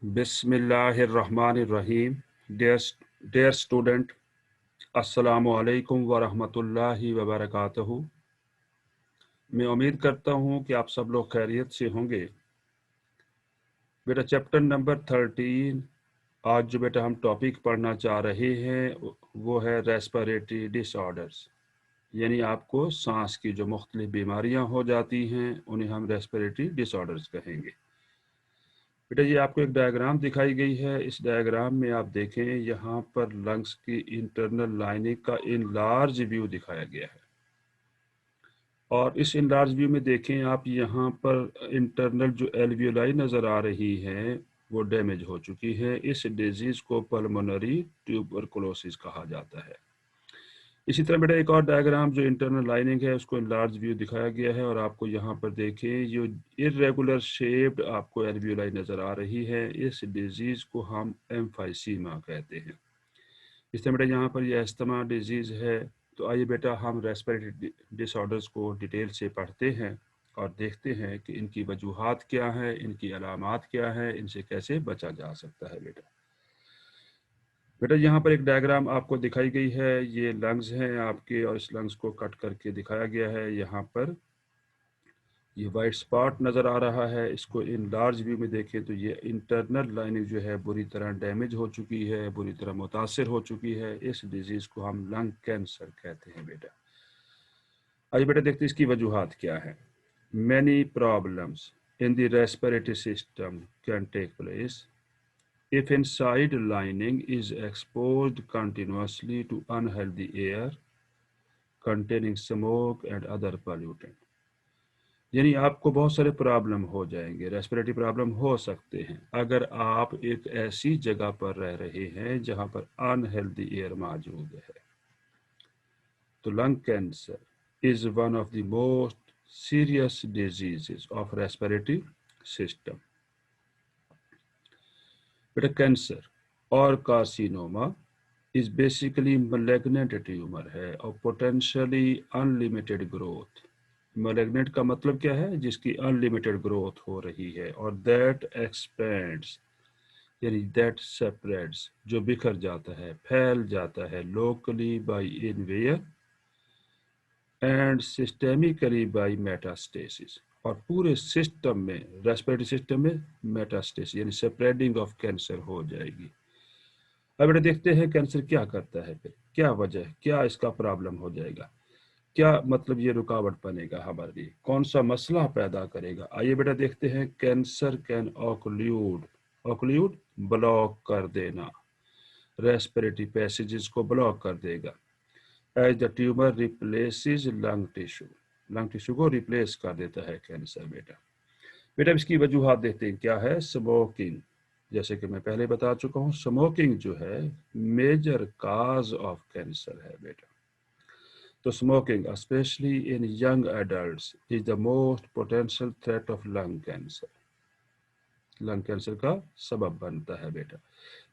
बिस्मिल्लाहिर्रहमानिर्रहीम। Dear student, अस्सलामु अलैकुम व रहमतुल्लाहि व बरकातहू। मैं उम्मीद करता हूँ कि आप सब लोग खैरियत से होंगे। बेटा चैप्टर नंबर 13 आज जो बेटा हम टॉपिक पढ़ना चाह रहे हैं वो है रेस्पिरेटरी डिसऑर्डर्स, यानी आपको सांस की जो मुख्तलिफ बीमारियाँ हो जाती हैं उन्हें हम रेस्पिरेटरी डिसऑर्डर्स कहेंगे। बेटा ये आपको एक डायग्राम दिखाई गई है। इस डायग्राम में आप देखें, यहाँ पर लंग्स की इंटरनल लाइनिंग का इनलार्ज व्यू दिखाया गया है और इस इनलार्ज व्यू में देखें आप, यहाँ पर इंटरनल जो एल्वियोलाई नज़र आ रही है वो डैमेज हो चुकी है। इस डिजीज़ को पल्मोनरी ट्यूबरकुलोसिस कहा जाता है। इसी तरह बेटा एक और डायग्राम जो इंटरनल लाइनिंग है उसको लार्ज व्यू दिखाया गया है और आपको यहाँ पर देखें जो इर्रेगुलर शेप्ड आपको एल्वियोलाई नज़र आ रही है, इस डिजीज़ को हम एम्फाइसीमा कहते हैं। इस तरह बेटा यहाँ पर यह अस्थमा डिजीज़ है। तो आइए बेटा हम रेस्पिरेटरी डिसऑर्डर्स को डिटेल से पढ़ते हैं और देखते हैं कि इनकी वजूहात क्या हैं, इनकी अलामात क्या हैं, इनसे कैसे बचा जा सकता है। बेटा यहाँ पर एक डायग्राम आपको दिखाई गई है। ये लंग्स हैं आपके और इस लंग्स को कट करके दिखाया गया है। यहाँ पर ये वाइट स्पॉट नज़र आ रहा है। इसको इन लार्ज व्यू में देखें तो ये इंटरनल लाइनिंग जो है बुरी तरह डैमेज हो चुकी है, बुरी तरह मुतासर हो चुकी है। इस डिजीज़ को हम लंग कैंसर कहते हैं। बेटा आइए बेटा देखते हैं इसकी वजूहात क्या है। Many problems in the respiratory system can take place if inside lining is exposed continuously to unhealthy air containing smoke and other pollutant। यानी आपको बहुत सारे प्रॉब्लम हो जाएंगे, रेस्पिरेटरी प्रॉब्लम हो सकते हैं अगर आप एक ऐसी जगह पर रह रहे हैं जहां पर अनहेल्दी एयर मौजूद है। तो lung cancer is one of the most serious diseases of respiratory system. बेटा कैंसर और carcinoma is basically malignant tumour है और पोटेंशियली अनलिमिटेड ग्रोथ। malignant का मतलब क्या है? जिसकी अनलिमिटेड ग्रोथ हो रही है। और दैट एक्सपेंड्स यानी दैट सेपरेट्स, जो बिखर जाता है, फैल जाता है लोकली बाय इनवेयर एंड सिस्टेमिकली बाय मेटास्टेसिस। और पूरे सिस्टम में, रेस्पिरेटरी सिस्टम में मेटास्टेसिस यानी स्प्रेडिंग ऑफ कैंसर हो जाएगी। अब बेटा देखते हैं कैंसर क्या करता है, फिर क्या वजह, क्या इसका प्रॉब्लम हो जाएगा, क्या मतलब ये रुकावट बनेगा हमारे लिए, कौन सा मसला पैदा करेगा। आइए बेटा देखते हैं। Cancer can occlude, occlude block कर देना, रेस्पिरेटरी पैसेजेस को ब्लॉक कर देगा। As the tumour replaces lung tissue, lung tissue को रिप्लेस कर देता है कैंसर। बेटा बेटा इसकी वजूहात देखते हैं क्या है। स्मोकिंग, जैसे कि मैं पहले बता चुका हूँ, स्मोकिंग जो है मेजर काज ऑफ कैंसर है। बेटा तो smoking specially in young adults is the most potential threat of lung cancer, lung cancer का सबब बनता है। बेटा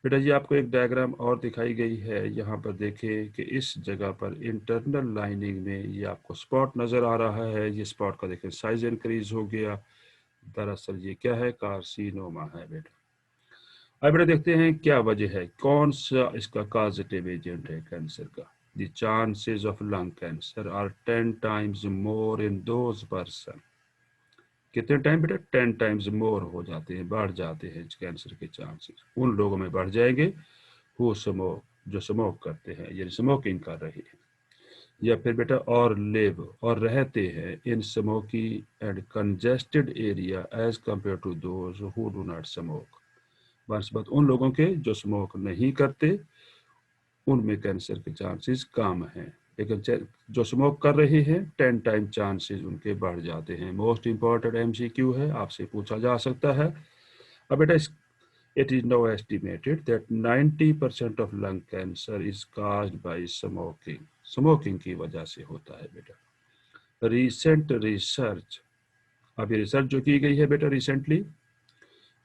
बेटा ये आपको एक डायग्राम और दिखाई गई है। यहाँ पर देखें कि इस जगह पर इंटरनल लाइनिंग में ये आपको स्पॉट नज़र आ रहा है। ये स्पॉट का देखें साइज इंक्रीज हो गया। दरअसल ये क्या है? कार्सिनोमा है। बेटा अब बेटा देखते हैं क्या वजह है, कौन सा इसका कॉजेटिव एजेंट है कैंसर का। The chances of lung cancer are 10 times more in those person। कितने टाइम बेटा? 10 टाइम्स मोर हो जाते हैं, बढ़ जाते हैं कैंसर के चांसेस। उन लोगों में बढ़ जाएंगे वो स्मोक, जो स्मोक करते हैं यानी स्मोकिंग कर रहे हैं, या फिर बेटा और लिव और रहते हैं in smoky and congested area as compare to those who do not smoke. बनस्बत उन लोगों के जो स्मोक नहीं करते, उनमें कैंसर के चांसेस कम हैं। लेकिन जो स्मोक कर रहे हैं 10 टाइम चांसेस उनके बढ़ जाते हैं। मोस्ट इंपॉर्टेंट MCQ है, आपसे पूछा जा सकता है। अब बेटा it is now estimated that 90% of lung cancer is caused by smoking, smoking की वजह से होता है। बेटा रिसेंट रिसर्च, अभी रिसर्च जो की गई है बेटा recently,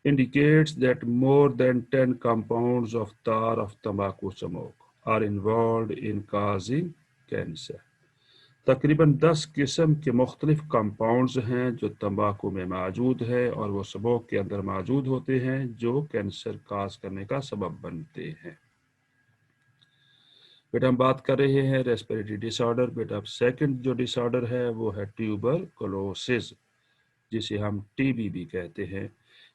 indicates that more than 10 compounds of tar of tobacco smoke are involved in causing cancer। तकरीबन 10 किस्म के मुख्तलिफ कंपाउंड्स हैं जो तंबाकू में मौजूद है और वो स्मोक के अंदर मौजूद होते हैं जो कैंसर काज करने का सबब बनते हैं। बेटा हम बात कर रहे हैं रेस्पिरेटरी डिसऑर्डर। बेटा अब सेकंड जो डिसऑर्डर है वो है ट्यूबरकुलोसिस, जिसे हम टीबी भी कहते हैं।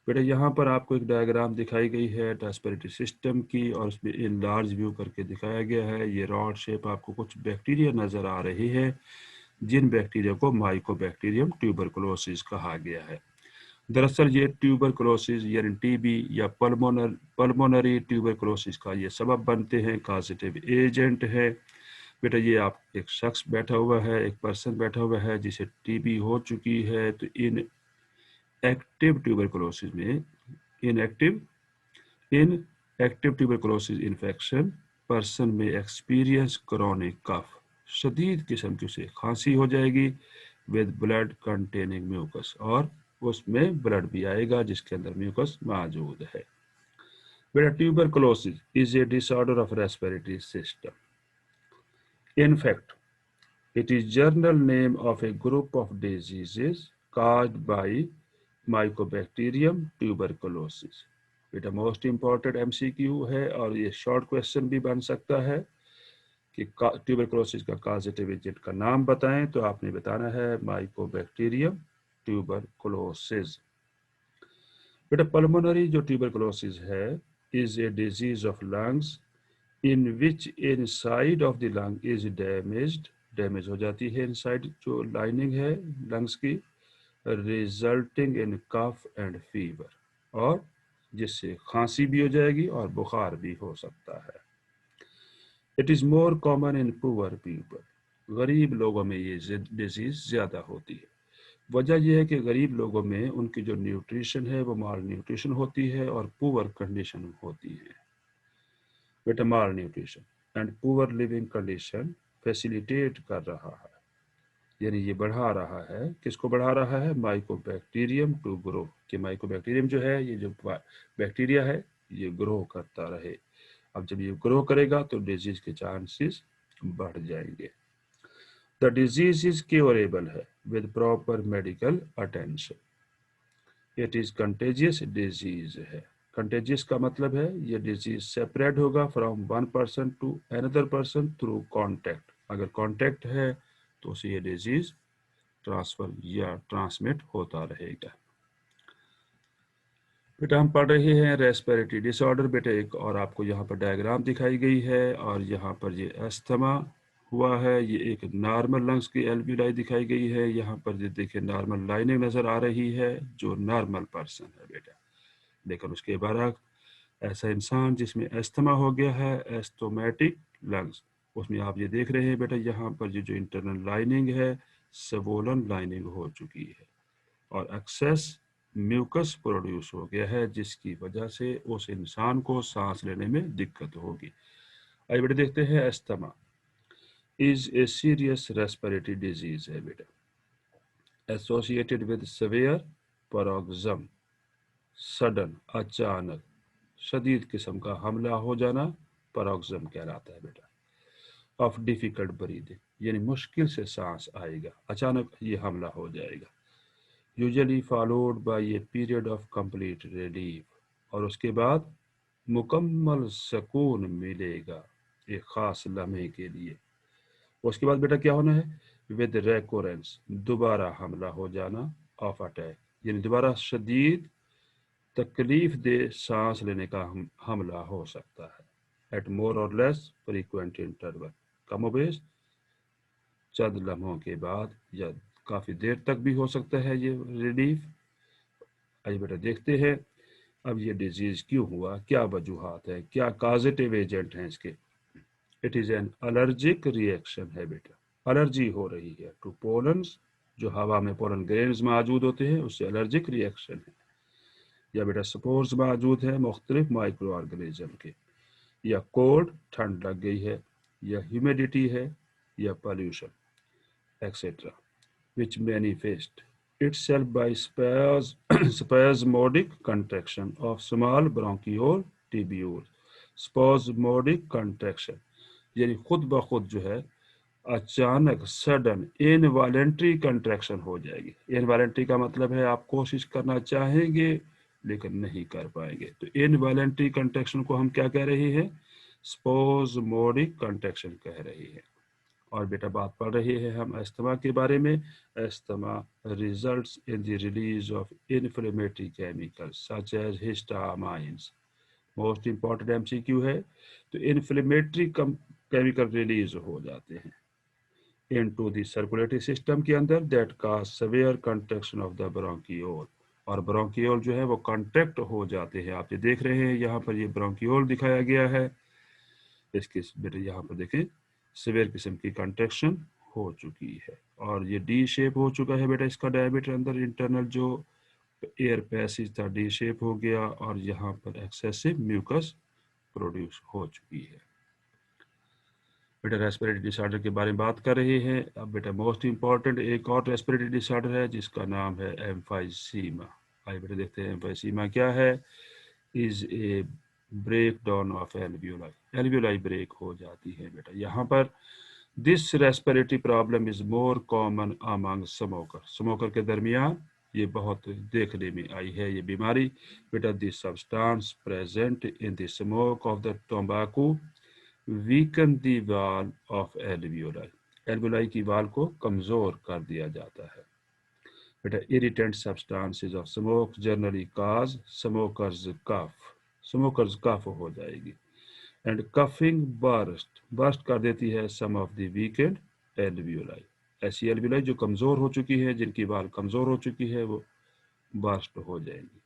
बेटा यहाँ पर आपको एक डायग्राम दिखाई गई है रेस्पिरेटरी सिस्टम की और उसमें इन लार्ज व्यू करके दिखाया गया है। ये रॉड शेप आपको कुछ बैक्टीरिया नज़र आ रही है जिन बैक्टीरिया को माइकोबैक्टीरियम ट्यूबरकुलोसिस कहा गया है। दरअसल ये ट्यूबरकुलोसिस यानी टीबी या पल्मोनरी ट्यूबरकुलोसिस का ये सबब बनते हैं, कॉजेटिव एजेंट है। बेटा ये आप एक शख्स बैठा हुआ है, एक पर्सन बैठा हुआ है जिसे टीबी हो चुकी है, तो इन एक्टिव ट्यूबरकुलोसिस में इन एक्टिव ट्यूबरकुलोसिस इन्फेक्शन पर्सन में एक्सपीरियंस क्रॉनिक कफ, शदीद किस्म की उसे खांसी हो जाएगी विद ब्लड कंटेनिंग म्यूकस, और उसमें ब्लड भी आएगा जिसके अंदर म्यूकस मौजूद है। बेटा tuberculosis is a disorder of respiratory system. In fact it is journal name of a group of diseases caused by Mycobacterium tuberculosis। बेटा मोस्ट इम्पॉर्टेंट एमसीक्यू है और ये शॉर्ट क्वेश्चन भी बन सकता है कि ट्यूबरकुलोसिस का कॉजेटिव एजेंट का नाम बताएं, तो आपने बताना है माइकोबैक्टीरियम ट्यूबरकुलोसिस। बेटा पल्मोनरी जो ट्यूबरकुलोसिस है is a disease of lungs in which inside of the lung is damage हो जाती है इनसाइड जो लाइनिंग है लंग्स की, resulting in cough and fever, और जिससे खांसी भी हो जाएगी और बुखार भी हो सकता है। It is more common in poor people, गरीब लोगों में ये डिजीज ज़्यादा होती है। वजह यह है कि गरीब लोगों में उनकी जो न्यूट्रिशन है वो माल न्यूट्रिशन होती है और पुअर कंडीशन होती है। बेटा malnutrition and poor living condition facilitate कर रहा है, यानी ये बढ़ा रहा है, किसको बढ़ा रहा है, माइकोबैक्टीरियम टू ग्रो, कि माइकोबैक्टीरियम जो है ये जो बैक्टीरिया है ये ग्रो करता रहे। अब जब ये ग्रो करेगा तो डिजीज के चांसेस बढ़ जाएंगे। द डिजीज इज क्योरेबल है with proper medical attention. It is contagious disease है। कंटेजियस का मतलब है ये डिजीज सेपरेट होगा from one person to another person through contact. अगर कॉन्टैक्ट है तो उसे ये डिजीज ट्रांसफर या ट्रांसमिट होता रहेगा। बेटा हम पढ़ रहे हैं रेस्पिरेटरी डिसऑर्डर। बेटा एक और आपको यहाँ पर डायग्राम दिखाई गई है और यहाँ पर ये अस्थमा हुआ है, ये एक नॉर्मल लंग्स की एल्वियोलाई दिखाई गई है। यहाँ पर ये देखिए नॉर्मल लाइनिंग नज़र आ रही है जो नॉर्मल पर्सन है बेटा। लेकिन उसके बाद ऐसा इंसान जिसमें अस्थमा हो गया है, एस्थोमेटिक लंग्स, उसमें आप ये देख रहे हैं बेटा यहाँ पर ये जो इंटरनल लाइनिंग है स्वोलन लाइनिंग हो चुकी है और एक्सेस म्यूकस प्रोड्यूस हो गया है जिसकी वजह से उस इंसान को सांस लेने में दिक्कत होगी। आइए बेटा देखते हैं asthma is a serious respiratory disease है बेटा, एसोसिएटेड विद सेवियर पैरोक्सिज्म, सडन अचानक शदीद किस्म का हमला हो जाना पैरोक्सिज्म कहलाता है बेटा। ऑफ डिफिकल्ट ब्रीदिंग यानी मुश्किल से सांस आएगा, अचानक ये हमला हो जाएगा। Usually followed by a period of complete relief, और उसके बाद मुकम्मल सुकून मिलेगा एक ख़ास लम्हे के लिए। उसके बाद बेटा क्या होना है, विद रेकोरेंस दोबारा हमला हो जाना ऑफ अटैक, यानी दोबारा शदीद तकलीफ दे सांस लेने का हमला हो सकता है। एट मोर और लेस फ्रीक्वेंट इंटरवल, कमोबेश चंद लम्हों के बाद या काफ़ी देर तक भी हो सकता है ये रिलीफ। आइए बेटा देखते हैं अब ये डिजीज़ क्यों हुआ, क्या वजूहात है, क्या कॉजेटिव एजेंट हैं इसके। It is an allergic reaction है बेटा, एलर्जी हो रही है टू पोलन्स, जो हवा में पोलन ग्रेन्स मौजूद होते हैं उससे एलर्जिक रिएक्शन है। या बेटा स्पोर्स मौजूद है मुख्तलिफ माइक्रो ऑर्गेनिज्म के, या कोल्ड ठंड लग गई है, या ह्यूमिडिटी है, या pollution etcetera, which manifest itself by spasmodic contraction of small bronchiole tubules। spasmodic contraction यानी खुद ब खुद जो है अचानक सडन इनवॉलेंट्री कंट्रैक्शन हो जाएगी। इनवॉलेंट्री का मतलब है आप कोशिश करना चाहेंगे लेकिन नहीं कर पाएंगे। तो इनवॉलेंट्री कंट्रैक्शन को हम क्या कह रहे हैं? स्पोज़मोडिक कंट्रैक्शन कह रहे हैं। और बेटा बात पढ़ रही है हम अस्थमा के बारे में। Asthma results in the release of inflammatory chemicals such as histamines. Most important MCQ है। तो इन्फ्लेमेटरी केमिकल रिलीज हो जाते हैं इनटू द सर्कुलेटरी सिस्टम के अंदर दैट का severe contraction of the bronchiole. और ब्रोंकियोल जो है वो कॉन्ट्रैक्ट हो जाते हैं। आप ये देख रहे हैं यहाँ पर ये ब्रोंकियोल दिखाया गया है। इसके बेटे यहाँ पर देखें सिवियर किस्म की कंट्रैक्शन हो चुकी है और ये डी शेप हो चुका है बेटा। इसका डायमीटर अंदर इंटरनल जो एयर पैसेज था डी शेप हो गया और यहाँ पर एक्सेसिव म्यूकस प्रोड्यूस हो चुकी है। बेटा रेस्पिरेटरी डिसऑर्डर के बारे में बात कर रहे हैं। अब बेटा मोस्ट इंपॉर्टेंट एक और रेस्पिरेटरी डिसऑर्डर है जिसका नाम है एम्फाइसीमा। आइए बेटा देखते हैं एम्फाइसीमा क्या है। Is a breakdown of alveoli. Alveoli break हो जाती है बेटा यहाँ पर। This respiratory problem is more common among smoker. Smoker के दरमियान ये बहुत देखने में आई है ये बीमारी। बेटा this substance present in the smoke of the tobacco weaken the wall of alveoli. Alveoli की वाल को कमजोर कर दिया जाता है। बेटा irritant substances of smoke generally cause smokers cough. Smokers cough हो जाएगी। एंड कफिंग बर्स्ट कर देती है some of the weakened alveoli. ऐसी एल्वियोलाई जो कमजोर हो चुकी है, जिनकी वाल कमजोर हो चुकी है, वो बर्स्ट हो जाएंगी।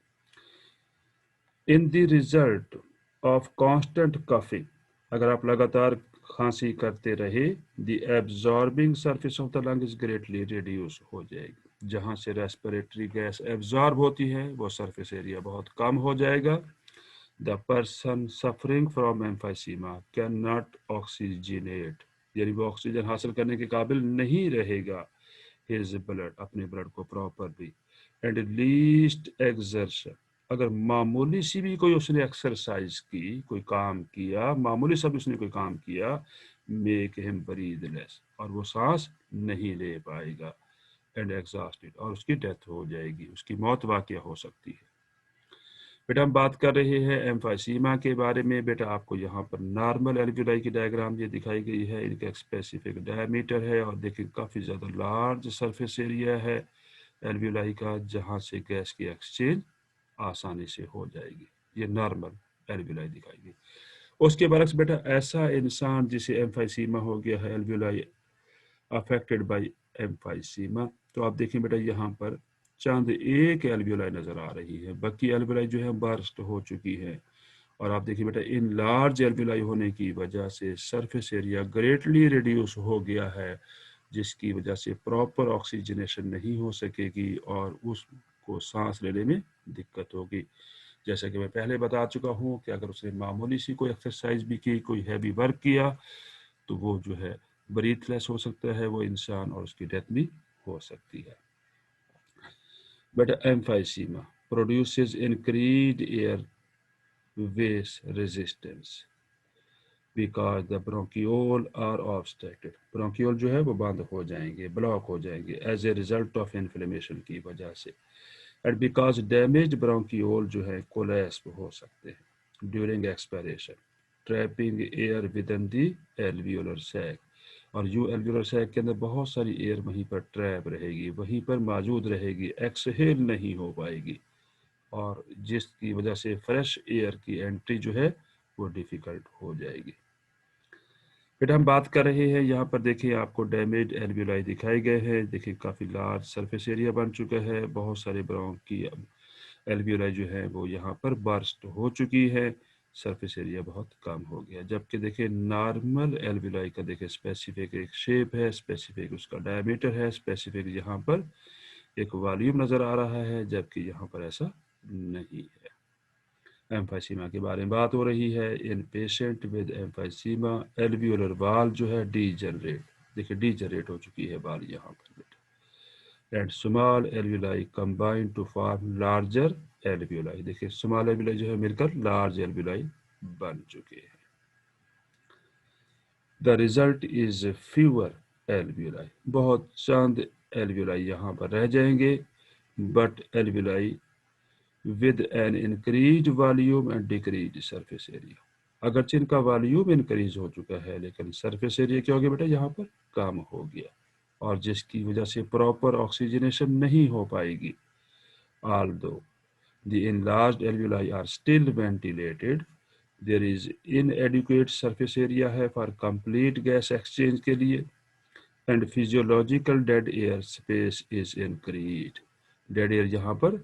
In the result of constant coughing, अगर आप लगातार खांसी करते रहे, the absorbing surface of the lung is greatly reduce हो जाएगी। जहां से रेस्पिरेटरी गैस एब्जॉर्ब होती है वो सरफेस एरिया बहुत कम हो जाएगा। The person suffering from emphysema can not oxygenate, यानी वो ऑक्सीजन हासिल करने के काबिल नहीं रहेगा हिज ब्लड, अपने ब्लड को प्रॉपरली। एंड लीस्ट एक्सर्शन, अगर मामूली सी भी कोई उसने एक्सरसाइज की, कोई काम किया, मामूली सा भी उसने कोई काम किया, मेक हिम ब्रीथ लेस, और वो सांस नहीं ले पाएगा। एंड एग्जॉस्टेड, और उसकी डेथ हो जाएगी, उसकी मौत वाक़या हो सकती है। बेटा हम बात कर रहे हैं एम्फाइसीमा के बारे में। बेटा आपको यहाँ पर नॉर्मल एल्वियोलाई की डायग्राम ये दिखाई गई है। इनका स्पेसिफिक डायमीटर है और देखिए काफ़ी ज़्यादा लार्ज सरफेस एरिया है एल्वियोलाई का, जहाँ से गैस की एक्सचेंज आसानी से हो जाएगी। ये नॉर्मल एल्वियोलाई दिखाई गई। उसके बरक्स बेटा ऐसा इंसान जिसे एम्फाइसीमा हो गया है, एल्वियोलाई अफेक्टेड बाय एम्फाइसीमा, तो आप देखें बेटा यहाँ पर चंद एक एल्वियोलाई नजर आ रही है, बाकी एल्वियोलाई जो है बर्स्ट हो चुकी है। और आप देखिए बेटा इन लार्ज एल्वियोलाई होने की वजह से सरफेस एरिया ग्रेटली रिड्यूस हो गया है, जिसकी वजह से प्रॉपर ऑक्सीजनेशन नहीं हो सकेगी और उसको सांस लेने में दिक्कत होगी। जैसा कि मैं पहले बता चुका हूँ कि अगर उसने मामूली सी कोई एक्सरसाइज भी की, कोई हैवी वर्क किया, तो वो जो है ब्रीथलेस हो सकता है वो इंसान, और उसकी डेथ भी हो सकती है। बेटा emphysema produces increased airways resistance because the bronchiole are obstructed. Bronchiole जो है वो बंद हो जाएंगे, ब्लॉक हो जाएंगे as a result of inflammation की वजह से। एंड बिकॉज डैमेज्ड ब्रोंकियोल जो है कोलैप्स हो सकते हैं during expiration, trapping air within the alveolar sac. और यू एल्वियोलर सैक के अंदर बहुत सारी एयर वहीं पर ट्रैप रहेगी, वहीं पर मौजूद रहेगी, एक्सहेल नहीं हो पाएगी, और जिसकी वजह से फ्रेश एयर की एंट्री जो है वो डिफ़िकल्ट हो जाएगी। फिर हम बात कर रहे हैं यहाँ पर देखिए आपको डैमेज एल्वियोलाई दिखाए गए हैं। देखिए काफ़ी लार्ज सरफेस एरिया बन चुका है, बहुत सारे ब्रोंकी एल्वियोलाई जो है वो यहाँ पर बर्स्ट हो चुकी है, सरफेस एरिया बहुत कम हो गया। जबकि देखिए नॉर्मल एल्वियोलाई का देखिए स्पेसिफिक एक शेप है, स्पेसिफिक उसका डायमीटर है, स्पेसिफिक यहाँ पर एक वॉल्यूम नज़र आ रहा है, जबकि यहाँ पर ऐसा नहीं है। एम्फाइसीमा के बारे में बात हो रही है। इन पेशेंट विद एम्फाइसीमा एल्वियोलर वाल जो है डीजनरेट, देखिए डीजनरेट हो चुकी है वाल यहाँ पर बेटा। And small alveoli combine to form larger alveoli, देखिए स्मॉल एल्वियोलाई जो है मिलकर लार्ज एल्वियोलाई बन चुके हैं। The result is fewer alveoli, बहुत चंद एल्वियोलाई यहाँ पर रह जाएंगे, but alveoli with an increased volume and decreased surface area। अगरचे इनका वॉल्यूम इंक्रीज हो चुका है लेकिन सरफेस एरिया क्या हो गया बेटा, यहाँ पर कम हो गया, और जिसकी वजह से प्रॉपर ऑक्सीजनेशन नहीं हो पाएगी। Although the enlarged alveoli are still ventilated, there is inadequate surface area है for complete gas exchange के लिए, and physiological dead air space is increased। Dead air यहाँ पर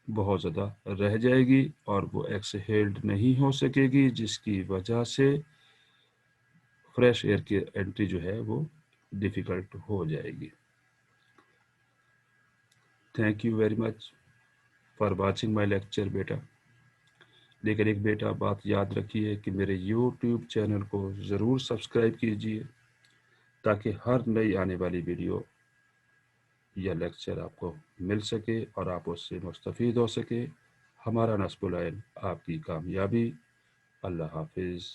बहुत ज़्यादा रह जाएगी और वो एक्सहेल्ड नहीं हो सकेगी, जिसकी वजह से फ्रेश एयर की एंट्री जो है वो डिफ़िकल्ट हो जाएगी। Thank you very much for watching my lecture बेटा। लेकिन एक बेटा बात याद रखिए कि मेरे यूट्यूब चैनल को ज़रूर सब्सक्राइब कीजिए ताकि हर नई आने वाली वीडियो या लेक्चर आपको मिल सके और आप उससे मुस्तफ़ीद हो सके। हमारा नस्बुल इल्म आपकी कामयाबी। अल्लाह हाफिज़।